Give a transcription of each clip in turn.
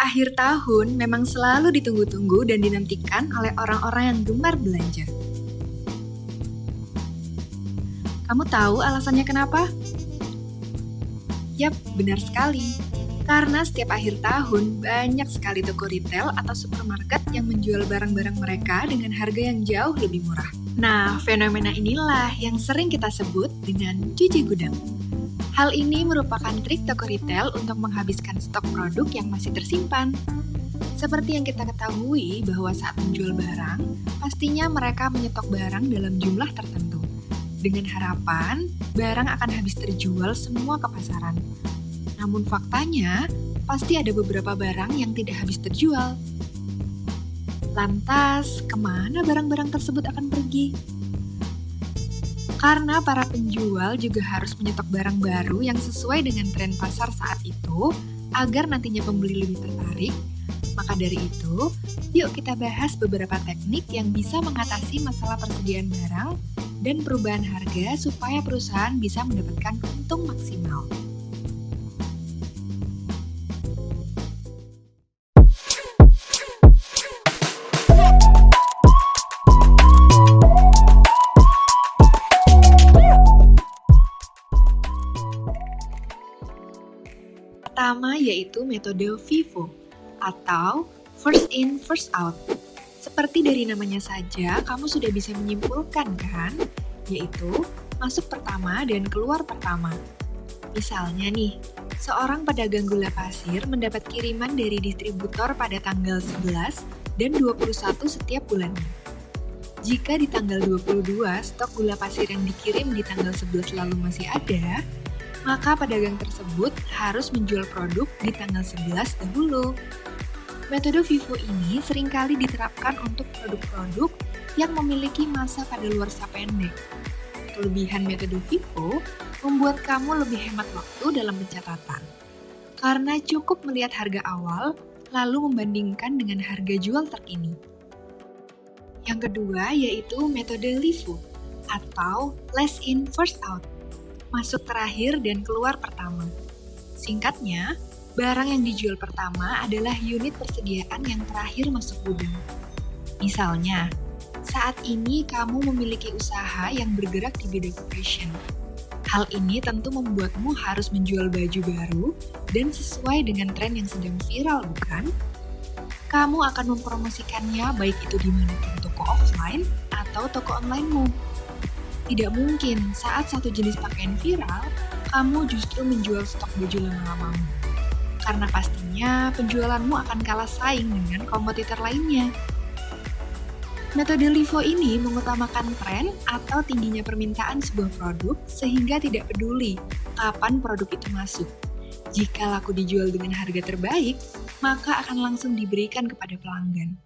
Akhir tahun memang selalu ditunggu-tunggu dan dinantikan oleh orang-orang yang gemar belanja. Kamu tahu alasannya kenapa? Yap, benar sekali. Karena setiap akhir tahun, banyak sekali toko retail atau supermarket yang menjual barang-barang mereka dengan harga yang jauh lebih murah. Nah, fenomena inilah yang sering kita sebut dengan cuci gudang. Hal ini merupakan trik toko retail untuk menghabiskan stok produk yang masih tersimpan. Seperti yang kita ketahui bahwa saat menjual barang, pastinya mereka menyetok barang dalam jumlah tertentu. Dengan harapan, barang akan habis terjual semua ke pasaran. Namun faktanya, pasti ada beberapa barang yang tidak habis terjual. Lantas, kemana barang-barang tersebut akan pergi? Karena para penjual juga harus menyetok barang baru yang sesuai dengan tren pasar saat itu, agar nantinya pembeli lebih tertarik. Maka dari itu, yuk kita bahas beberapa teknik yang bisa mengatasi masalah persediaan barang dan perubahan harga supaya perusahaan bisa mendapatkan untung maksimal. Pertama yaitu metode FIFO atau First In, First Out. Seperti dari namanya saja, kamu sudah bisa menyimpulkan kan? Yaitu masuk pertama dan keluar pertama. Misalnya nih, seorang pedagang gula pasir mendapat kiriman dari distributor pada tanggal 11 dan 21 setiap bulannya. Jika di tanggal 22 stok gula pasir yang dikirim di tanggal 11 lalu masih ada, maka pedagang tersebut harus menjual produk di tanggal 11 dahulu. Metode FIFO ini seringkali diterapkan untuk produk-produk yang memiliki masa kadaluarsa pendek. Kelebihan metode FIFO membuat kamu lebih hemat waktu dalam pencatatan. Karena cukup melihat harga awal, lalu membandingkan dengan harga jual terkini. Yang kedua yaitu metode LIFO atau Last In, First Out. Masuk terakhir dan keluar pertama. Singkatnya, barang yang dijual pertama adalah unit persediaan yang terakhir masuk gudang. Misalnya, saat ini kamu memiliki usaha yang bergerak di bidang fashion. Hal ini tentu membuatmu harus menjual baju baru dan sesuai dengan tren yang sedang viral, bukan? Kamu akan mempromosikannya baik itu di manapun toko offline atau toko online-mu. Tidak mungkin saat satu jenis pakaian viral, kamu justru menjual stok baju lama-lamamu. Karena pastinya penjualanmu akan kalah saing dengan kompetitor lainnya. Metode LIFO ini mengutamakan tren atau tingginya permintaan sebuah produk sehingga tidak peduli kapan produk itu masuk. Jika laku dijual dengan harga terbaik, maka akan langsung diberikan kepada pelanggan.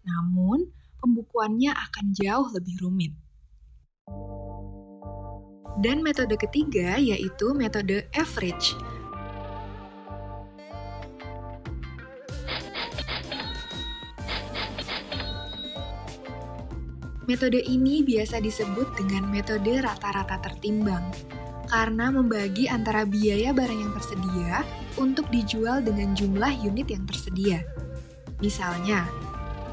Namun, pembukuannya akan jauh lebih rumit. Dan metode ketiga yaitu metode average. Metode ini biasa disebut dengan metode rata-rata tertimbang, karena membagi antara biaya barang yang tersedia untuk dijual dengan jumlah unit yang tersedia. Misalnya,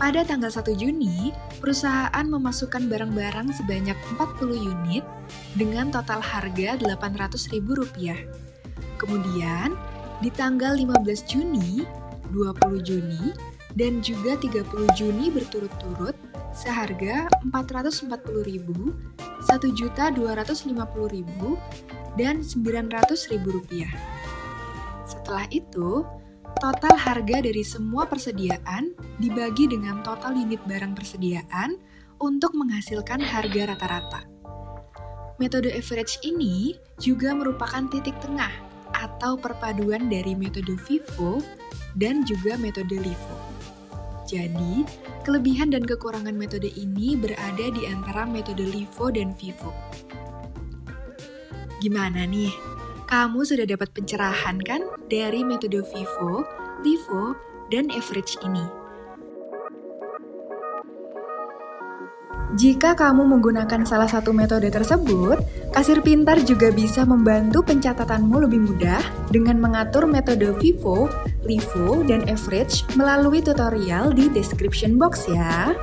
pada tanggal 1 Juni, perusahaan memasukkan barang-barang sebanyak 40 unit dengan total harga Rp800.000. Kemudian, di tanggal 15 Juni, 20 Juni, dan juga 30 Juni berturut-turut seharga Rp440.000, Rp1.250.000, dan Rp900.000. Setelah itu, total harga dari semua persediaan dibagi dengan total unit barang persediaan untuk menghasilkan harga rata-rata. Metode average ini juga merupakan titik tengah atau perpaduan dari metode FIFO dan juga metode LIFO. Jadi, kelebihan dan kekurangan metode ini berada di antara metode LIFO dan FIFO. Gimana nih? Kamu sudah dapat pencerahan kan dari metode FIFO, LIFO, dan average ini? Jika kamu menggunakan salah satu metode tersebut, kasir pintar juga bisa membantu pencatatanmu lebih mudah dengan mengatur metode FIFO LIFO, dan average melalui tutorial di description box ya.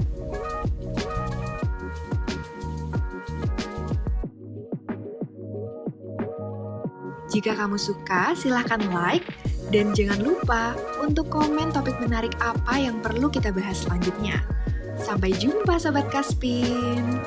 Jika kamu suka, silahkan like, dan jangan lupa untuk komen topik menarik apa yang perlu kita bahas selanjutnya. Sampai jumpa Sobat Kaspin!